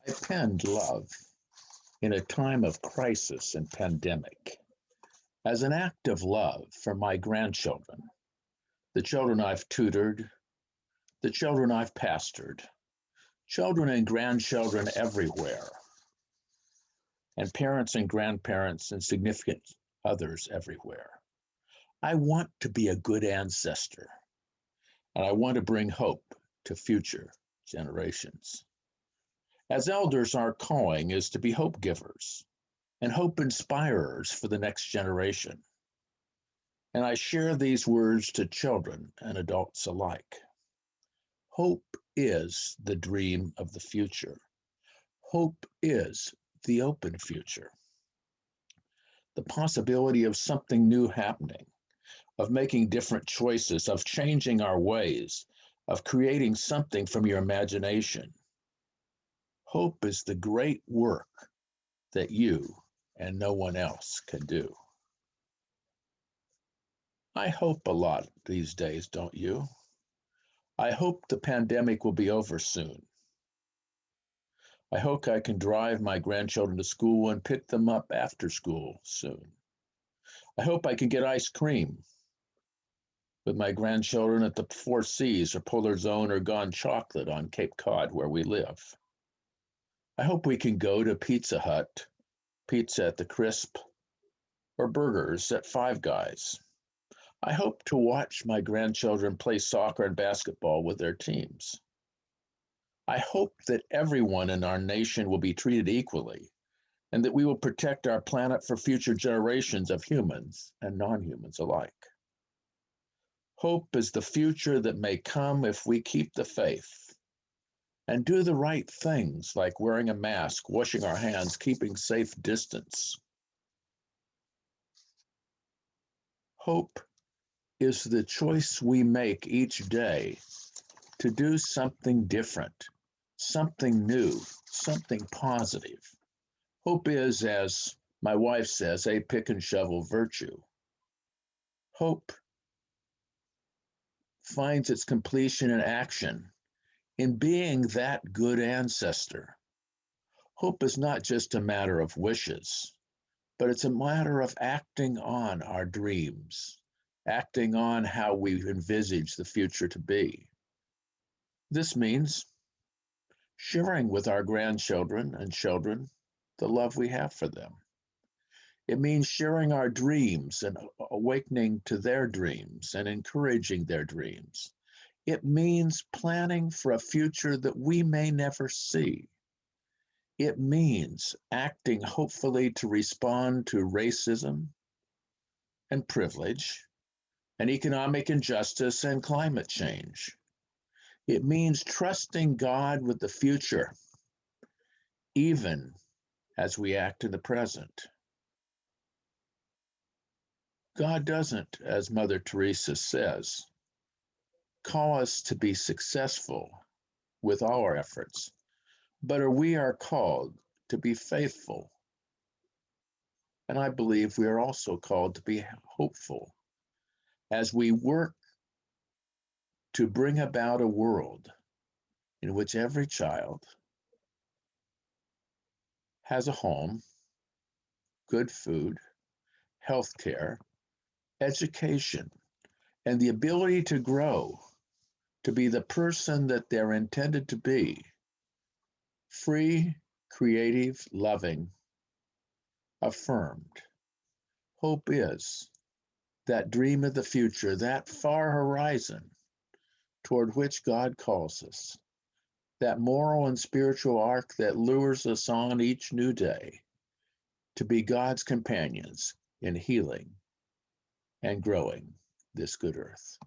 I penned love in a time of crisis and pandemic as an act of love for my grandchildren, the children I've tutored, the children I've pastored, children and grandchildren everywhere, and parents and grandparents and significant others everywhere. I want to be a good ancestor, and I want to bring hope to future generations. As elders, our calling is to be hope givers and hope inspirers for the next generation. And I share these words to children and adults alike. Hope is the dream of the future. Hope is the open future. The possibility of something new happening, of making different choices, of changing our ways, of creating something from your imagination. Hope is the great work that you and no one else can do. I hope a lot these days, don't you? I hope the pandemic will be over soon. I hope I can drive my grandchildren to school and pick them up after school soon. I hope I can get ice cream with my grandchildren at the Four Seas or Polar Zone or Gone Chocolate on Cape Cod where we live. I hope we can go to Pizza Hut, pizza at the Crisp, or burgers at Five Guys. I hope to watch my grandchildren play soccer and basketball with their teams. I hope that everyone in our nation will be treated equally and that we will protect our planet for future generations of humans and non-humans alike. Hope is the future that may come if we keep the faith and do the right things like wearing a mask, washing our hands, keeping safe distance. Hope is the choice we make each day to do something different, something new, something positive. Hope is, as my wife says, a pick and shovel virtue. Hope finds its completion in action, in being that good ancestor. Hope is not just a matter of wishes, but it's a matter of acting on our dreams, acting on how we envisage the future to be. This means sharing with our grandchildren and children the love we have for them. It means sharing our dreams and awakening to their dreams and encouraging their dreams. It means planning for a future that we may never see. It means acting hopefully to respond to racism and privilege and economic injustice and climate change. It means trusting God with the future, even as we act in the present. God doesn't, as Mother Teresa says, call us to be successful with all our efforts, but we are called to be faithful. And I believe we are also called to be hopeful as we work to bring about a world in which every child has a home, good food, health care, education, and the ability to grow to be the person that they're intended to be, free, creative, loving, affirmed. Hope is that dream of the future, that far horizon toward which God calls us, that moral and spiritual arc that lures us on each new day to be God's companions in healing and growing this good earth.